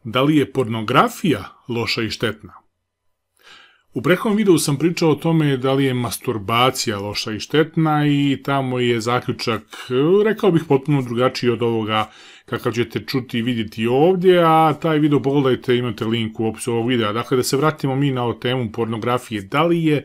Da li je pornografija loša i štetna? U prethodnom videu sam pričao o tome da li je masturbacija loša i štetna i tamo je zaključak, rekao bih, potpuno drugačiji od ovoga kakav ćete čuti i vidjeti ovdje, a taj video pogledajte, imate link u opisu ovog videa. Dakle, da se vratimo mi na ovu temu pornografije. Da li je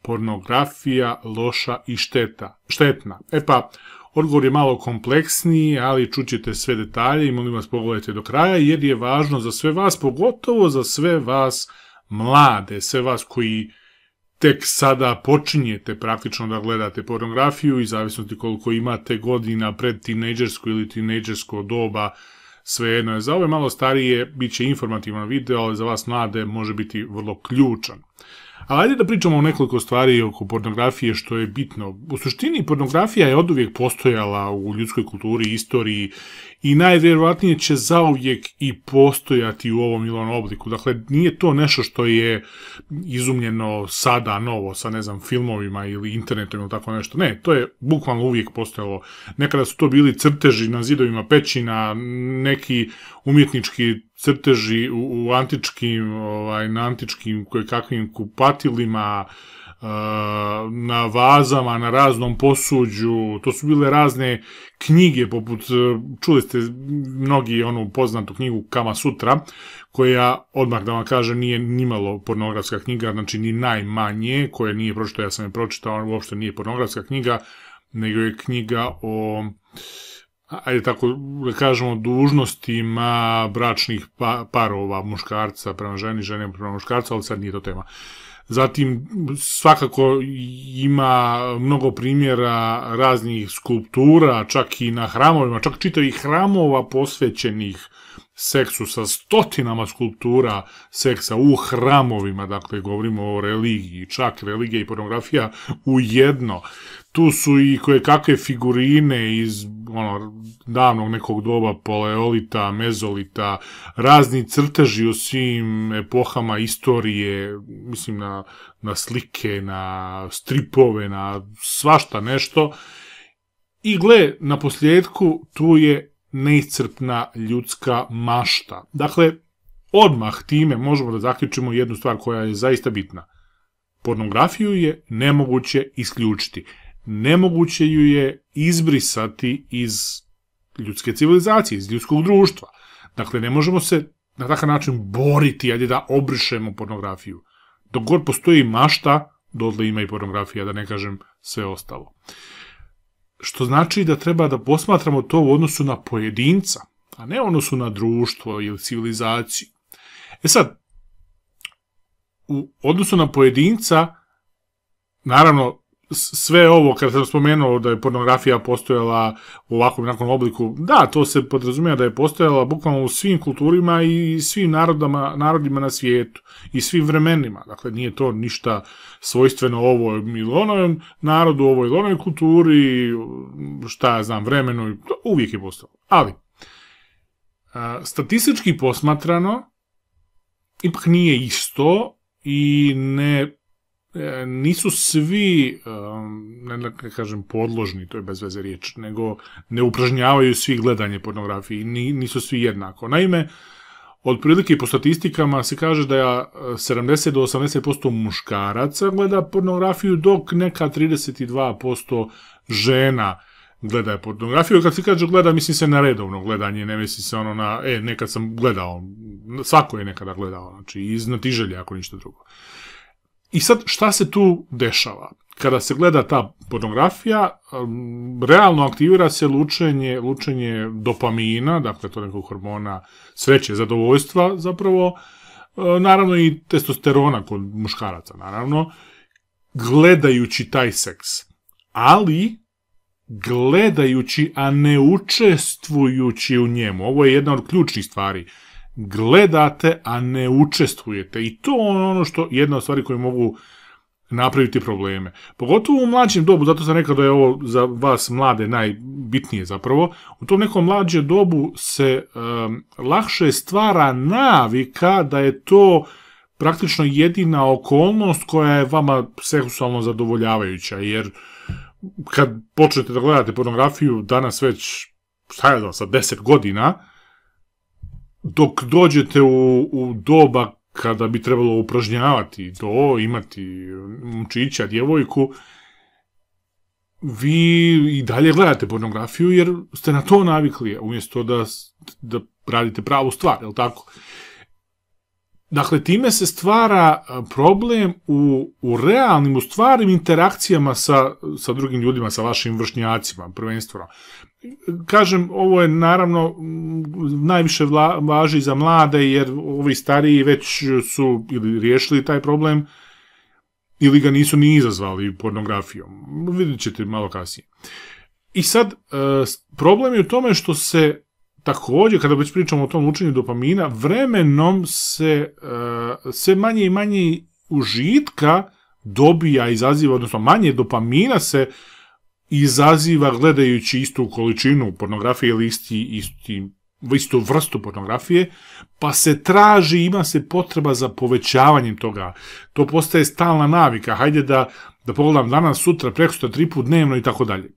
pornografija loša i štetna? E pa, odgovor je malo kompleksniji, ali čućete sve detalje i molim vas pogledajte do kraja, jer je važno za sve vas, pogotovo za sve vas mlade, sve vas koji tek sada počinjete praktično da gledate pornografiju i zavisnosti koliko imate godina pred tinejdžersko ili tinejdžersko doba, svejedno je. Za ove malo starije bit će informativan video, ali za vas mlade može biti vrlo ključan. Ali ajde da pričamo o nekoliko stvari oko pornografije što je bitno. U suštini pornografija je oduvijek postojala u ljudskoj kulturi i istoriji i najvjerovatnije će zauvijek i postojati u ovom ili onom obliku. Dakle, nije to nešto što je izumljeno sada novo sa, ne znam, filmovima ili internetom ili tako nešto. Ne, to je bukvalno uvijek postojalo. Nekada su to bili crteži na zidovima pećina, neki umjetnički crteži u antičkim, na antičkim kakvim kupatilima, na vazama, na raznom posuđu. To su bile razne knjige, poput, čuli ste mnogi onu poznatu knjigu Kama Sutra, koja, odmah da vam kažem, nije nimalo pornografska knjiga, znači ni najmanje, koja nije pročitao, ja sam je pročitao, uopšte nije pornografska knjiga, nego je knjiga o, ajde tako da kažemo, dužnostima bračnih parova, muškarca prema ženi, žene prema muškarcu, ali sad nije to tema. Zatim, svakako ima mnogo primjera raznih skulptura, čak i na hramovima, čak čitavih hramova posvećenih seksu sa stotinama skulptura seksa u hramovima, dakle govorimo o religiji, čak religija i pornografija ujedno. Tu su i kojekakve figurine iz davnog nekog doba, paleolita, mezolita, razni crteži u svim epohama istorije, mislim na slike, na stripove, na svašta nešto. I gle, na posljedku tu je neiscrpna ljudska mašta. Dakle, odmah time možemo da zaključimo jednu stvar koja je zaista bitna. Pornografiju je nemoguće isključiti. Nemoguće ju je izbrisati iz ljudske civilizacije, iz ljudskog društva. Dakle, ne možemo se na takav način boriti, ajde da obrišemo pornografiju. Dok god postoji mašta, dotle ima i pornografija, da ne kažem sve ostalo. Što znači da treba da posmatramo to u odnosu na pojedinca, a ne u odnosu na društvo ili civilizaciju. E sad, u odnosu na pojedinca, naravno, sve ovo, kada sam spomenuo da je pornografija postojala u ovakvom nekom obliku, da, to se podrazumijeva da je postojala bukvalno u svim kulturima i svim narodima na svijetu i svim vremenima. Dakle, nije to ništa svojstveno ovo ili onom narodu, ovo ili onoj kulturi, šta ja znam, vremenu, uvijek je postojalo. Ali, statistički posmatrano, ipak nije isto i nisu svi, ne da kažem podložni, to je bez veze riječ, nego ne upražnjavaju svi gledanje pornografiji, nisu svi jednako. Naime, otprilike po statistikama se kaže da 70 do 80% muškaraca gleda pornografiju, dok neka 32% žena gleda pornografiju. Kad se kaže gleda, misli se na redovno gledanje, ne misli se ono na, nekad sam gledao, svako je nekada gledao, znači iz znatiželje, ako ništa drugo. I sad, šta se tu dešava? Kada se gleda ta pornografija, realno aktivira se lučenje dopamina, dakle to nekog hormona sreće, zadovoljstva zapravo, naravno i testosterona kod muškaraca, naravno, gledajući taj seks. Ali, gledajući, a ne učestvujući u njemu. Ovo je jedna od ključnih stvari. Gledate, a ne učestvujete. I to je ono što jedna od stvari koje mogu napraviti probleme. Pogotovo u mlađem dobu, zato sam rekao da je ovo za vas mlade najbitnije zapravo. U tom nekom mlađem dobu se lakše stvara navika da je to praktično jedina okolnost koja je vama seksualno zadovoljavajuća. Jer kad počnete da gledate pornografiju danas već, šta je da, sa 10 godina, dok dođete u doba kada bi trebalo upražnjavati to, imati momčića, djevojku, vi i dalje gledate pornografiju jer ste na to navikli, umjesto da radite pravu stvar, je li tako? Dakle, time se stvara problem u realnim, u stvarnim interakcijama sa drugim ljudima, sa vašim vršnjacima, prvenstveno. Kažem, ovo je naravno najviše važi za mlade, jer ovi stariji već su ili riješili taj problem, ili ga nisu ni izazvali pornografijom. Vidjet ćete malo kasnije. I sad, problem je u tome što se također, kada već pričamo o tom učenju dopamina, vremenom se sve manje i manje užitka dobija, izaziva, odnosno manje dopamina se izaziva gledajući istu količinu pornografije ili istu vrstu pornografije, pa se traži, ima se potreba za povećavanjem toga. To postaje stalna navika. Hajde da pogledam danas, sutra, prekosutra, 3 puta dnevno i tako dalje.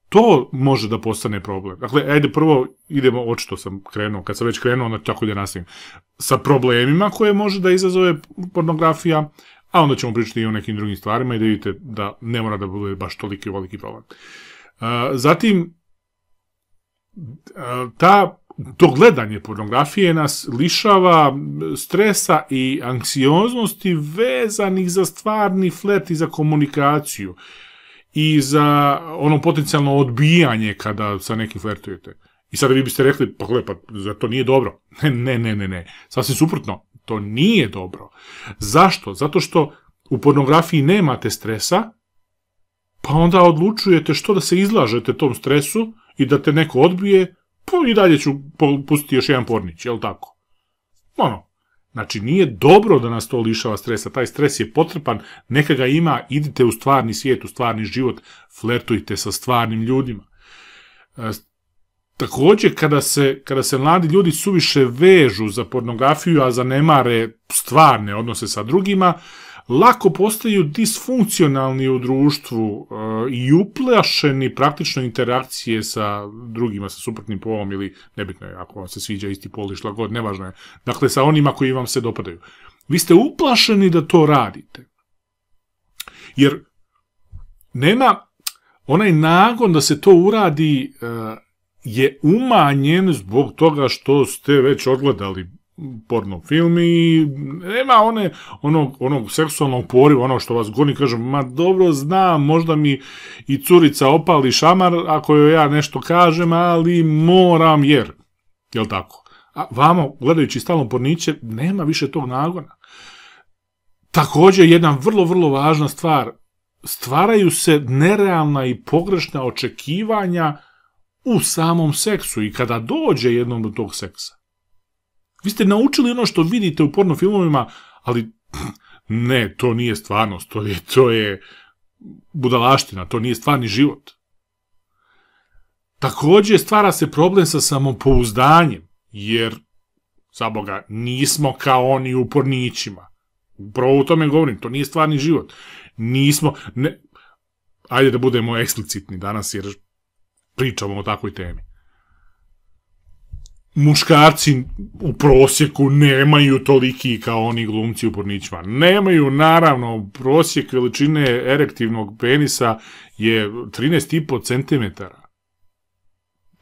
To može da postane problem. Dakle, ajde prvo idemo, očito sam krenuo, kad sam već krenuo, onda tako da nastavim, sa problemima koje može da izazove pornografija, a onda ćemo pričati i o nekim drugim stvarima i da vidite da ne mora da bude baš toliki veliki problem. Zatim, to gledanje pornografije nas lišava stresa i anksioznosti vezanih za stvarni flet i za komunikaciju i za ono potencijalno odbijanje kada sa nekim flertujete. I sada vi biste rekli, pa gle, pa zar to nije dobro? Ne. Sasvim suprotno, to nije dobro. Zašto? Zato što u pornografiji nemate stresa, pa onda odlučujete što da se izlažete tom stresu i da te neko odbije, pa i dalje ću pustiti još jedan pornić, jel tako? Znači, nije dobro da nas to lišava stresa, taj stres je potreban, neka ga ima, idite u stvarni svijet, u stvarni život, flertujte sa stvarnim ljudima. Također, kada se mladi ljudi suviše vežu za pornografiju, a zanemare stvarne odnose sa drugima, lako postaju disfunkcionalni u društvu i uplašeni praktično interakcije sa drugima, sa suprotnim polom ili, nebitno je, ako vam se sviđa isti pol ili šta god, nevažno je. Dakle, sa onima koji vam se dopadaju. Vi ste uplašeni da to radite. Jer nema onaj nagon da se to uradi je umanjen zbog toga što ste već odgledali porno film i nema onog seksualnog poriva, ono što vas goni, kažem, ma dobro znam, možda mi i curica opali šamar ako joj ja nešto kažem, ali moram jer, jel tako? A vamo, gledajući stalno porniće, nema više tog nagona. Također, jedna vrlo, vrlo važna stvar, stvaraju se nerealna i pogrešna očekivanja u samom seksu i kada dođe jednom do tog seksa. Vi ste naučili ono što vidite u porno filmovima, ali ne, to nije stvarnost, to je budalaština, to nije stvarni život. Također stvara se problem sa samopouzdanjem, jer, za Boga, nismo kao oni u pornićima. Upravo o tome govorim, to nije stvarni život. Ajde da budemo eksplicitni danas, jer pričamo o takvoj temi. Muškarci u prosjeku nemaju toliki kao oni glumci u pornićima. Nemaju, naravno, prosjek veličine erektivnog penisa je 13,5 cm.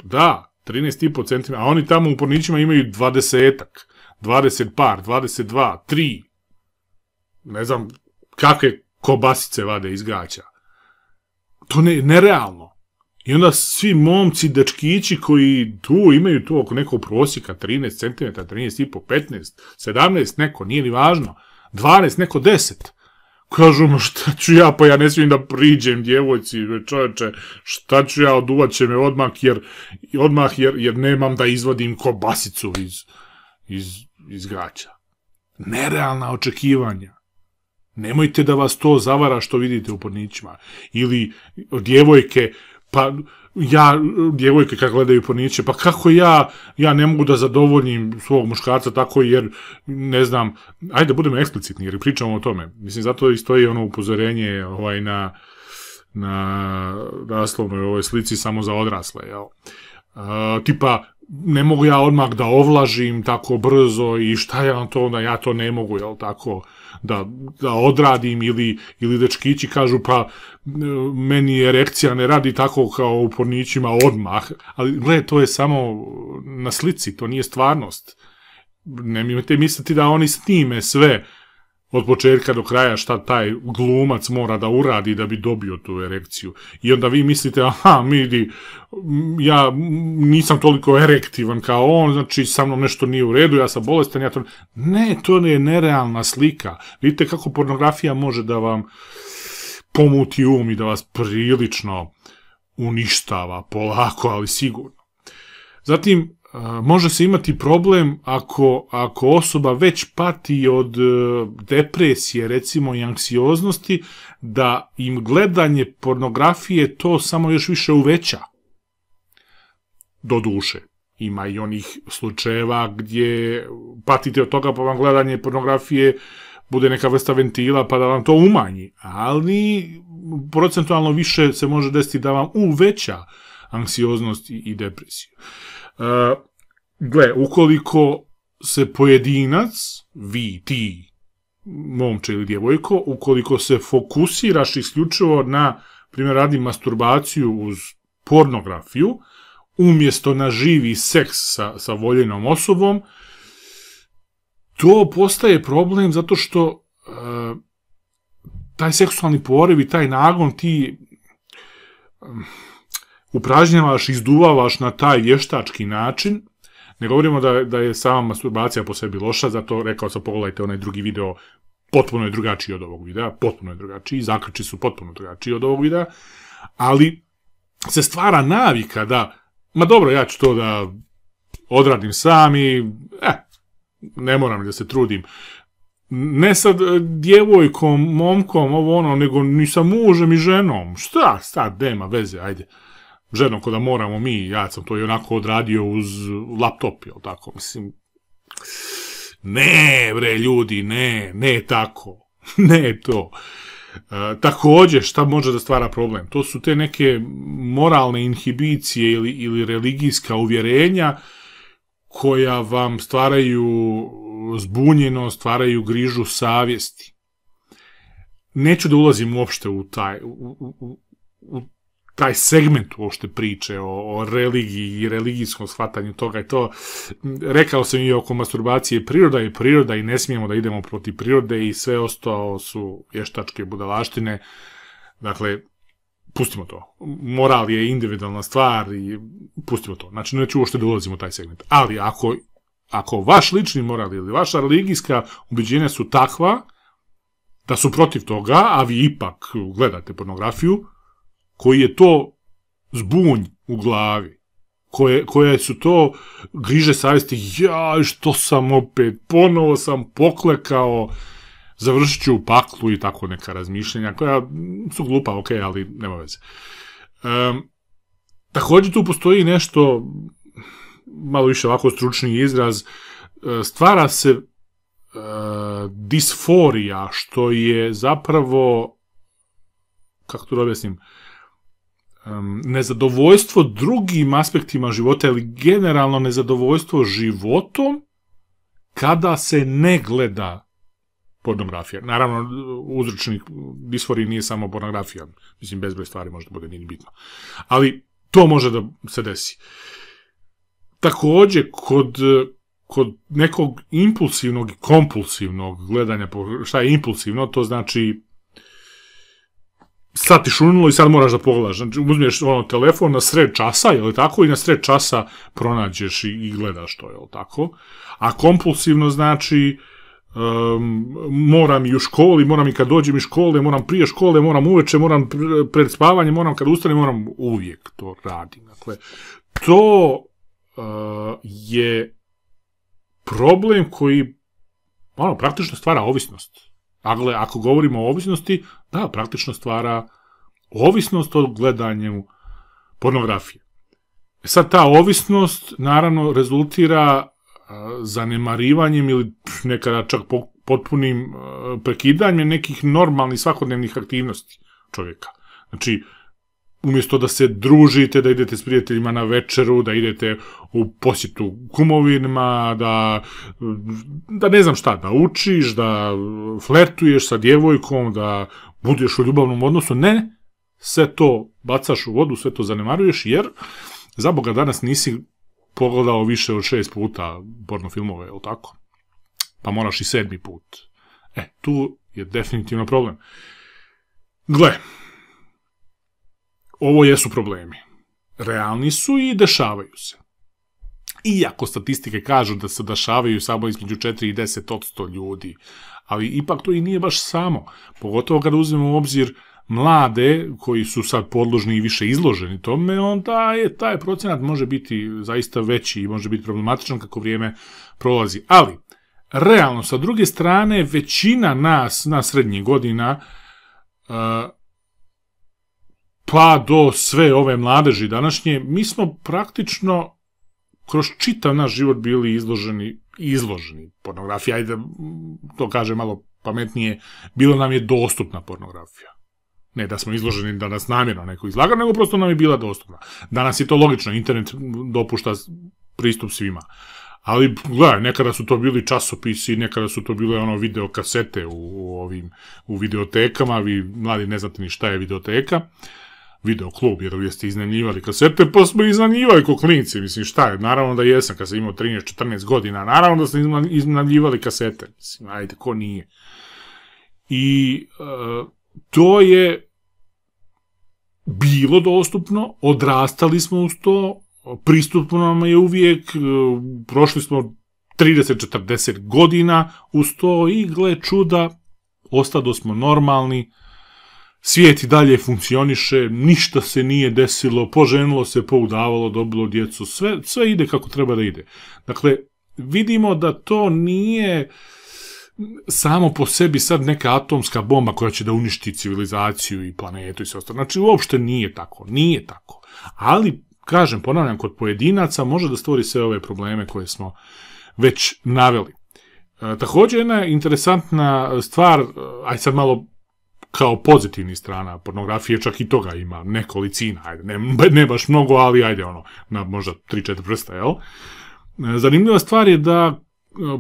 Da, 13,5 cm, a oni tamo u pornićima imaju 20-ak, 20 par, 22, 3. Ne znam kakve kobasice vade iz gaća. To je nerealno. I onda svi momci, dečkići koji tu imaju tu oko nekog prosjeka, 13 cm, 13,5, 15, 17, neko, nije ni važno, 12, neko 10. Kažu, šta ću ja, pa ja ne smijem da priđem djevojci, čovječe, šta ću ja, oduvat će me odmah jer nemam da izvadim kobasicu iz gaća. Nerealna očekivanja. Nemojte da vas to zavara što vidite u pornićima. Ili djevojke, pa djevojke kad gledaju porniće, pa kako ja ne mogu da zadovoljim svog muškarca tako jer, ne znam, ajde da budemo eksplicitni jer pričamo o tome. Mislim, zato i stoji ono upozorenje na naslovnoj ovoj slici samo za odrasle, jel? Tipa, ne mogu ja odmah da ovlažim tako brzo i šta je to onda, ja to ne mogu, jel tako, da odradim ili dečkići kažu pa meni erekcija ne radi tako kao u pornićima odmah, ali gled, to je samo na slici, to nije stvarnost. Nemojte misliti da oni snime sve od početka do kraja šta taj glumac mora da uradi da bi dobio tu erekciju. I onda vi mislite, aha, ja nisam toliko erektivan kao on, znači sa mnom nešto nije u redu, ja sam bolestan, ja to... Ne, to je nerealna slika. Vidite kako pornografija može da vam pomuti um i da vas prilično uništava, polako, ali sigurno. Zatim, može se imati problem ako osoba već pati od depresije, recimo, i anksioznosti, da im gledanje pornografije to samo još više uveća. Do duše. Ima i onih slučajeva gdje patite od toga pa vam gledanje pornografije bude neka vrsta ventila pa da vam to umanji. Ali procentualno više se može desiti da vam uveća anksioznost i depresiju. Ukoliko se pojedinac, vi, ti, momče ili djevojko, ukoliko se fokusiraš isključivo na, primjer, radi masturbaciju uz pornografiju, umjesto na živi seks sa voljenom osobom, to postaje problem zato što taj seksualni poriv i taj nagon ti upražnjavaš, izduvavaš na taj vještački način. Ne govorimo da je sama masturbacija po sebi loša, zato rekao sam, pogledajte onaj drugi video, potpuno je drugačiji od ovog videa, potpuno je drugačiji, zaključi su potpuno drugačiji od ovog videa, ali se stvara navika da, ma dobro, ja ću to da odradim sam i ne moram da se trudim. Ne sad djevojkom, momkom, ovo ono, nego ni sa mužem i ženom. Šta, nema veze, ajde. Ženom, ko da moramo mi, ja sam to i onako odradio uz laptop, jel tako, mislim. Ne, bre, ljudi, ne tako. Ne to. Također, šta može da stvara problem? To su te neke moralne inhibicije ili religijska uvjerenja koja vam stvaraju zbunjenost, stvaraju grižu savjesti. Neću da ulazim uopšte u taj segment uopšte priče o religiji i religijskom shvatanju toga i to. Rekao sam i oko masturbacije, priroda je priroda i ne smijemo da idemo protiv prirode i sve ostalo su vještačke budalaštine. Dakle, pustimo to. Moral je individualna stvar i pustimo to. Znači, neću uopšte da ulazim u taj segment. Ali ako vaš lični moral ili vaša religijska ubeđenja su takva da su protiv toga, a vi ipak gledate pornografiju, koji je to zbunj u glavi, koje su to griže savjesti, što sam opet, ponovo sam poklekao, završit ću u paklu i tako neka razmišljenja, koja su glupa, ok, ali nema veze. Također tu postoji nešto, malo više ovako stručni izraz, stvara se disforija, što je zapravo, kako to da objasnim, nezadovoljstvo drugim aspektima života ili generalno nezadovoljstvo životom kada se ne gleda pornografija. Naravno, uzročnik disforije nije samo pornografija. Mislim, bezbroj stvari možda bude nije bitno. Ali to može da se desi. Također, kod nekog impulsivnog i kompulsivnog gledanja, šta je impulsivno, to znači sad ti šunulo i sad moraš da pogledaš. Znači, uzmeš telefon na sred časa, jel tako, i na sred časa pronađeš i gledaš to, jel tako. A kompulsivno znači moram i u školi, moram i kad dođem iz škole, moram prije škole, moram uveče, moram pred spavanje, moram kad ustanem, moram uvijek to radim. Dakle, to je problem koji praktično stvara ovisnost. Ako govorimo o ovisnosti, da, praktično stvara ovisnost od gledanju pornografije. Sad ta ovisnost naravno rezultira zanemarivanjem ili nekada čak potpunim prekidanjem nekih normalnih svakodnevnih aktivnosti čovjeka. Znači, umjesto da se družite, da idete s prijateljima na večeru, da idete u posjetu kumovinima, da ne znam šta, da učiš, da flertuješ sa djevojkom, da budeš u ljubavnom odnosu, ne, sve to bacaš u vodu, sve to zanemaruješ, jer za Boga danas nisi pogledao više od 6 puta porno filmove, je li tako? Pa moraš i 7. put. Tu je definitivno problem. Gle, ovo jesu problemi. Realni su i dešavaju se. Iako statistike kažu da se dešavaju samo između 4 i 10% ljudi, ali ipak to i nije baš samo. Pogotovo kada uzmemo u obzir mlade koji su sad podložni i više izloženi tome, onda taj procenat može biti zaista veći i može biti problematičan kako vrijeme prolazi. Ali, realno, sa druge strane, većina nas na srednjih godina, pa do sve ove mladeži današnje, mi smo praktično kroz čitav naš život bili izloženi pornografiji. Ajde, to kaže malo pametnije, bilo nam je dostupna pornografija. Ne da smo izloženi da nas namjerno neko izlaga, nego prosto nam je bila dostupna. Danas je to logično, internet dopušta pristup svima. Ali, gledaj, nekada su to bili časopisi, nekada su to bile video kasete u videotekama, vi mladi ne znate ni šta je videoteka, videoklub, jer jeste iznajmljivali kasete, pa smo iznajmljivali ko klinci, mislim šta je, naravno da jesam, kad sam imao 13-14 godina, naravno da sam iznajmljivali kasete, mislim, ajde, ko nije. I to je bilo dostupno, odrastali smo uz to, pristupno nam je uvijek, prošli smo 30-40 godina uz to i gle čuda, ostado smo normalni, svijet i dalje funkcioniše, ništa se nije desilo, poženilo se, poudavalo, dobilo djecu, sve ide kako treba da ide. Dakle, vidimo da to nije samo po sebi sad neka atomska bomba koja će da uništi civilizaciju i planetu i sve ostalo. Znači, uopšte nije tako. Ali, kažem, ponavljam, kod pojedinaca može da stvori sve ove probleme koje smo već naveli. Također, jedna interesantna stvar, aj sad malo kao pozitivni strana pornografije, čak i toga ima nekolicina, ajde, ne baš mnogo, ali ajde na možda 3-4 prsta, jel? Zanimljiva stvar je da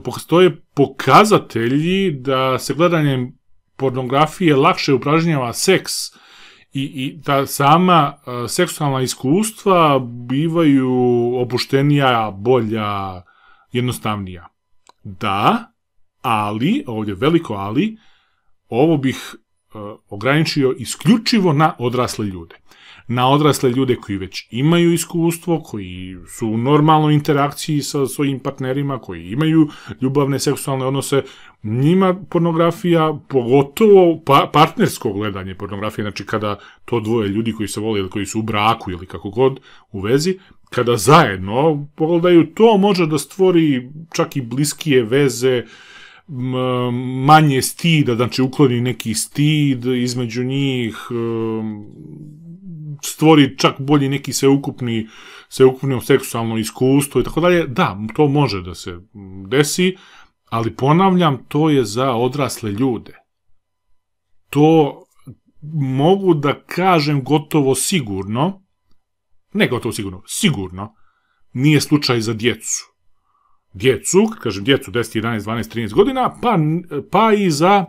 postoje pokazatelji da se gledanjem pornografije lakše upražnjava seks i ta sama seksualna iskustva bivaju opuštenija, bolja, jednostavnija. Da, ali, ovdje veliko ali, ovo bih ograničio isključivo na odrasle ljude. Na odrasle ljude koji već imaju iskustvo, koji su u normalnoj interakciji sa svojim partnerima, koji imaju ljubavne seksualne odnose, njima pornografija, pogotovo partnersko gledanje pornografije, znači kada to dvoje ljudi koji se vole ili koji su u braku ili kako god u vezi, kada zajedno pogledaju, to može da stvori čak i bliskije veze, manje stida, znači ukloni neki stid između njih, stvori čak bolji neki sveukupno seksualno iskustvo i tako dalje. Da, to može da se desi, ali ponavljam, to je za odrasle ljude. To mogu da kažem gotovo sigurno, ne gotovo sigurno, sigurno nije slučaj za djecu. Djecu, kad kažem djecu, 10, 11, 12, 13 godina, pa i za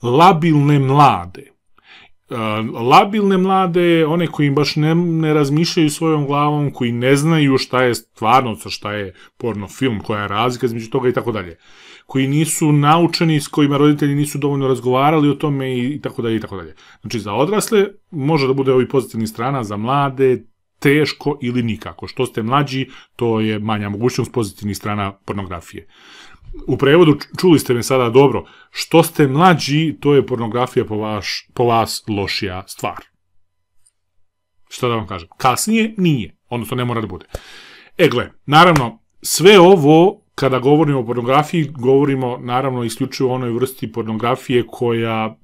labilne mlade. Labilne mlade, one koji baš ne razmišljaju svojom glavom, koji ne znaju šta je stvarnost, šta je porno film, koja je razlika između toga i tako dalje. Koji nisu naučeni, s kojima roditelji nisu dovoljno razgovarali o tome i tako dalje i tako dalje. Znači, za odrasle može da bude ovih pozitivnih strana, za mlade teško ili nikako. Što ste mlađi, to je manja mogućnost pozitivnih strana pornografije. U prevodu, čuli ste me sada dobro, što ste mlađi, to je pornografija po vas lošija stvar. Što da vam kažem? Kasnije nije, odnosno ne mora da bude. Gle, naravno, sve ovo, kada govorimo o pornografiji, govorimo naravno isključivo o onoj vrsti pornografije koja,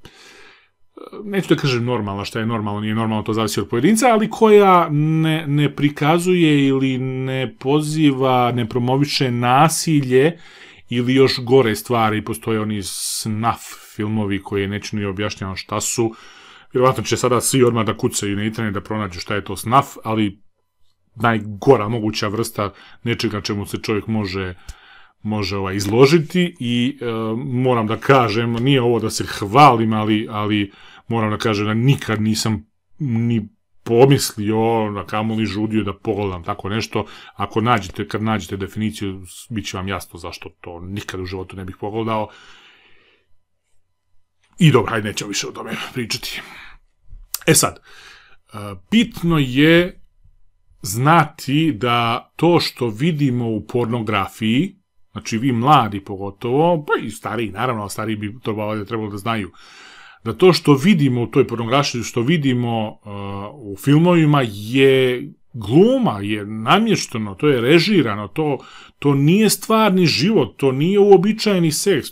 neću da kažem normalna, šta je normalno, nije normalno, to zavisi od pojedinca, ali koja ne prikazuje ili ne poziva, ne promoviše nasilje ili još gore stvari. Postoje oni snuff filmovi koji neću ni objašnjavam šta su, vjerovatno će sada svi odmah da kucaju na internet da pronađu šta je to snaf, ali najgora moguća vrsta nečega čemu se čovjek može izložiti i moram da kažem, nije ovo da se hvalim, ali moram da kažem da nikad nisam ni pomislio, na kamoli žudio da pogledam tako nešto. Kad nađete definiciju, bit će vam jasno zašto to nikad u životu ne bih pogledao. I dobro, hajde, nećemo više o tome pričati. Sad, bitno je znati da to što vidimo u pornografiji, znači vi mladi pogotovo, pa i stariji, naravno, a stariji bi to trebalo da znaju, da to što vidimo u toj pornografiji, što vidimo u filmovima je gluma, je namješteno, to je režirano, to nije stvarni život, to nije uobičajeni seks,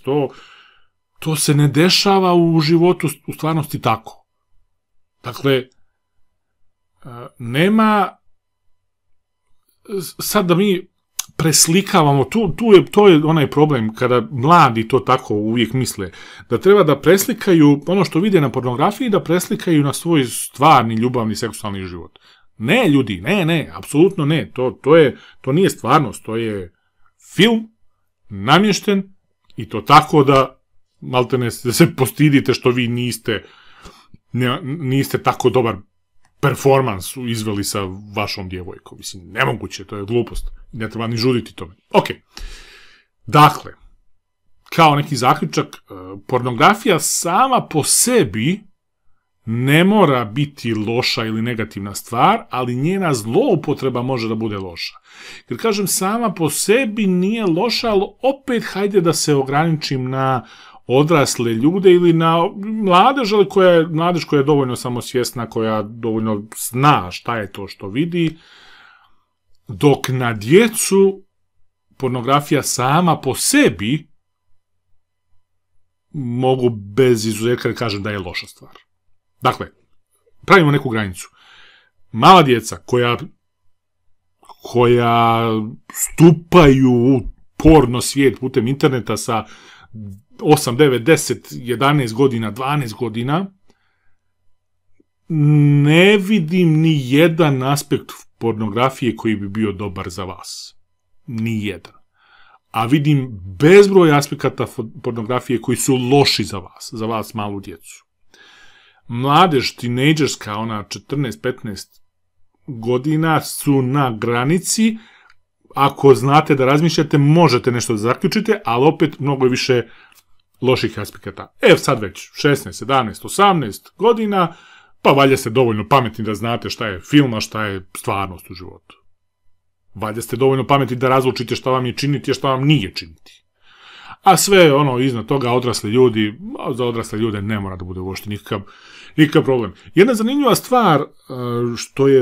to se ne dešava u životu u stvarnosti tako. Dakle, nema sad da mi preslikavamo, to je onaj problem kada mladi to tako uvijek misle, da treba da preslikaju ono što vide na pornografiji, da preslikaju na svoj stvarni ljubavni seksualni život. Ne, ljudi, ne, apsolutno ne, to nije stvarnost, to je film, namješten i to tako da maltene se postidite što vi niste tako dobar performans izveli sa vašom djevojkom. Mislim, nemoguće, to je glupost. Ne treba ni žuditi tome. Ok. Dakle, kao neki zaključak, pornografija sama po sebi ne mora biti loša ili negativna stvar, ali njena zloupotreba može da bude loša. Jer kažem, sama po sebi nije loša, ali opet hajde da se ograničim na odrasle ljude ili na mladež koja je dovoljno samosvjesna, koja dovoljno zna šta je to što vidi, dok na djecu pornografija sama po sebi mogu bez izuzetka da kažem da je loša stvar. Dakle, pravimo neku granicu. Mala djeca koja stupaju u porno svijet putem interneta sa 8, 9, 10, 11 godina, 12 godina, ne vidim ni jedan aspekt pornografije koji bi bio dobar za vas. Ni jedan. A vidim bezbroj aspekata pornografije koji su loši za vas malu djecu. Mladež, tinejdžerska, ona 14-15 godina su na granici. Ako znate da razmišljate, možete nešto da zaključite, ali opet mnogo je više loših aspekata. Sad već 16, 17, 18 godina, pa valjda ste dovoljno pametni da znate šta je film, a šta je stvarnost u životu. Valjda ste dovoljno pametni da razlučite šta vam je činiti, a šta vam nije činiti. A sve iznad toga odrasli ljudi, za odrasle ljude ne mora da bude uopšte nikakav problem. Jedna zanimljiva stvar,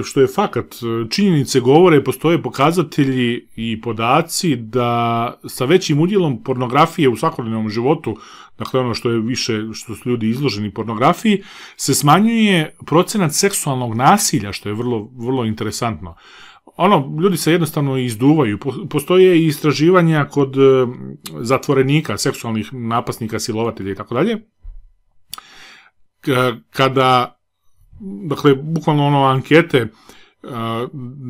što je fakat, činjenice govore, postoje pokazatelji i podaci da sa većim udjelom pornografije u svakodnevnom životu, dakle ono što je više, što su ljudi izloženi pornografiji, se smanjuje procenat seksualnog nasilja, što je vrlo, vrlo interesantno. Ljudi se jednostavno izduvaju. Postoje i istraživanja kod zatvorenika, seksualnih napasnika, silovatelja i tako dalje. Kada, dakle, bukvalno ankete,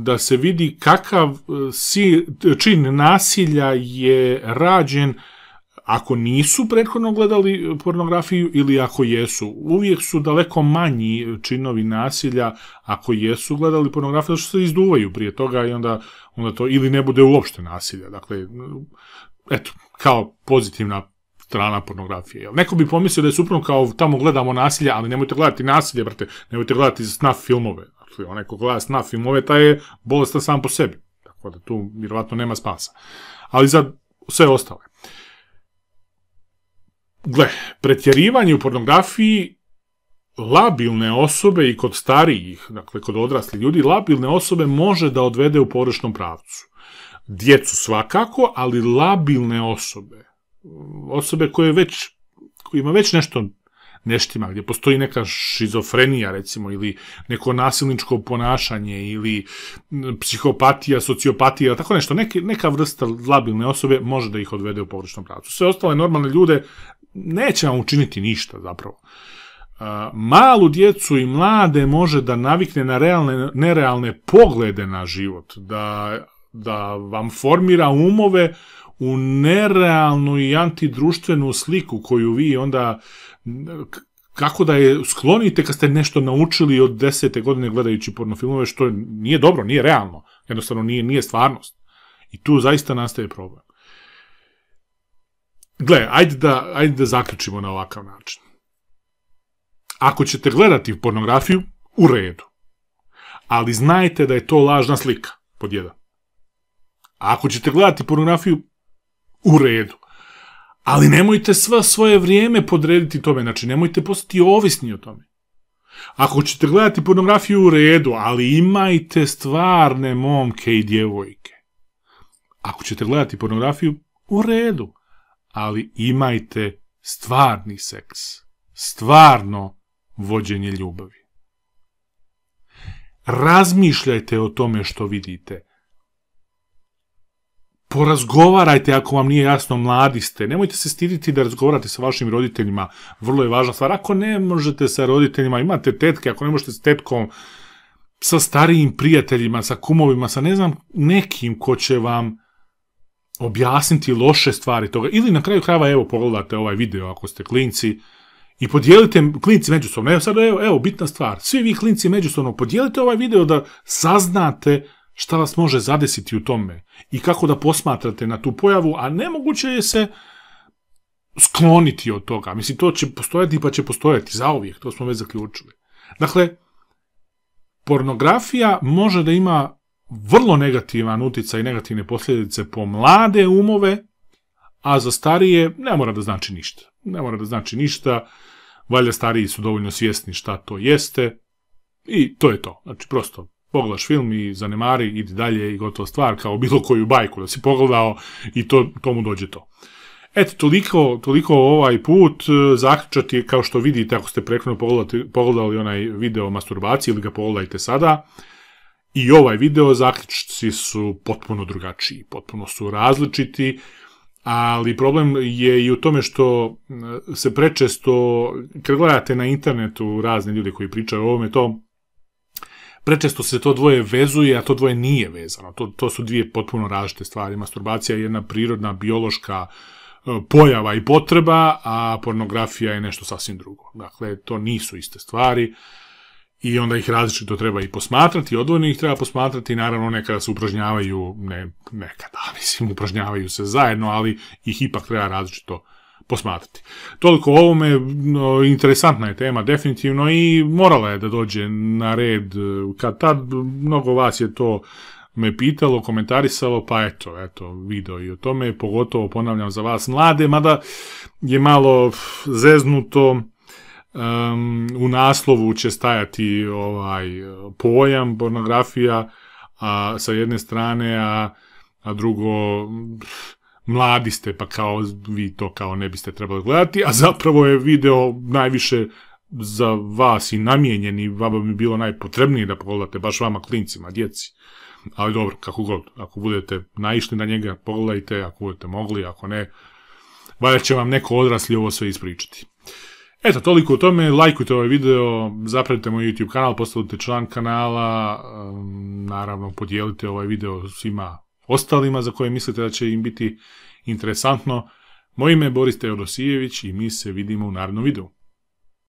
da se vidi kakav čin nasilja je rađen ako nisu prethodno gledali pornografiju ili ako jesu. Uvijek su daleko manji činovi nasilja ako jesu gledali pornografiju, što se izduvaju prije toga i onda to ili ne bude uopšte nasilja. Dakle, eto, kao pozitivna strana pornografije. Neko bi pomislio da je suprotno, kao tamo gledamo nasilje, ali nemojte gledati nasilje, brate, nemojte gledati snaf filmove. Dakle, onaj ko gleda snaf filmove, taj je bolestan sam po sebi. Tako da tu vjerovatno nema spasa. Ali za sve ostale. Gle, pretjerivanje u pornografiji labilne osobe i kod starijih, dakle kod odraslih ljudi, labilne osobe može da odvede u pogrešnom pravcu. Djecu svakako, ali labilne osobe kojima već nešto neštima, gdje postoji neka šizofrenija, recimo, ili neko nasilničko ponašanje, ili psihopatija, sociopatija, tako nešto, neka vrsta labilne osobe može da ih odvede u pogrešnom pravcu. Sve ostale normalne ljude neće vam učiniti ništa, zapravo. malu djecu i mlade može da navikne na nerealne poglede na život, da vam formira umove u nerealnu i antidruštvenu sliku koju vi onda, kako da je sklonite kad ste nešto naučili od 10. godine gledajući pornofilmove, što nije dobro, nije realno, jednostavno nije stvarnost. I tu zaista nastaje problem. Gle, ajde da zaključimo na ovakav način. Ako ćete gledati pornografiju, u redu. Ali znajte da je to lažna slika, pod jedan. A ako ćete gledati pornografiju, u redu. Ali nemojte sve svoje vrijeme podrediti tome, znači nemojte postati ovisni o tome. Ako ćete gledati pornografiju, u redu, ali imajte stvarne momke i djevojke. Ako ćete gledati pornografiju, u redu, ali imajte stvarni seks, stvarno vođenje ljubavi. Razmišljajte o tome što vidite. Porazgovarajte ako vam nije jasno, mladi ste. Nemojte se stiditi da razgovarate sa vašim roditeljima. Vrlo je važna stvar. Ako ne možete sa roditeljima, imate tetke, ako ne možete s tetkom, sa starijim prijateljima, sa kumovima, sa ne znam, nekim ko će vam objasniti loše stvari toga. Ili na kraju krajeva, evo, pogledate ovaj video ako ste klinci i podijelite klinci međusobno. Evo sad, evo, bitna stvar. Svi vi klinci međusobno podijelite ovaj video da saznate šta vas može zadesiti u tome i kako da posmatrate na tu pojavu, a nemoguće je se skloniti od toga. Mislim, to će postojati pa će postojati zauvijek, to smo već zaključili. Dakle, pornografija može da ima vrlo negativan utjecaj i negativne posljedice po mlade umove, a za starije ne mora da znači ništa. Ne mora da znači ništa, valjda stariji su dovoljno svjesni šta to jeste i to je to. Znači, prosto pogledaš film i zanemari, idi dalje i gotova stvar, kao bilo koju bajku da si pogledao i to mu dođe to. Eto, toliko ovaj put. Zaključak je, kao što vidite, ako ste prethodno pogledali onaj video o masturbaciji ili ga pogledajte sada, i ovaj video zaključci su potpuno drugačiji, potpuno su različiti, ali problem je i u tome što se prečesto, kad gledate na internetu razne ljude koji pričaju o ovome, prečesto se to dvoje vezuje, a to dvoje nije vezano. To su dvije potpuno različite stvari. Masturbacija je jedna prirodna, biološka pojava i potreba, a pornografija je nešto sasvim drugo. Dakle, to nisu iste stvari i onda ih različito treba i posmatrati, odvojno ih treba posmatrati, naravno nekada se upražnjavaju, upražnjavaju se zajedno, ali ih ipak treba različito posmatrati. Toliko o ovome, interesantna je tema definitivno i morala je da dođe na red kad tad, mnogo vas je to me pitalo, komentarisalo, pa eto, video i o tome, pogotovo ponavljam za vas mlade, mada je malo zeznuto, u naslovu će stajati pojam pornografija sa jedne strane, a drugo mladi ste, pa kao vi to kao ne biste trebali gledati, a zapravo je video najviše za vas i namijenjen i vama bi bilo najpotrebnije da pogledate, baš vama klincima, djeci. Ali dobro, kako god, ako budete naišli na njega, pogledajte, ako budete mogli, ako ne, valjda će vam neko odrasli ovo sve ispričati. Eto, toliko o tome, lajkujte ovaj video, zapratite moj YouTube kanal, postavite član kanala, naravno podijelite ovaj video svima ostalima za koje mislite da će im biti interesantno. Moje ime je Boris Teodosijević i mi se vidimo u narednom videu.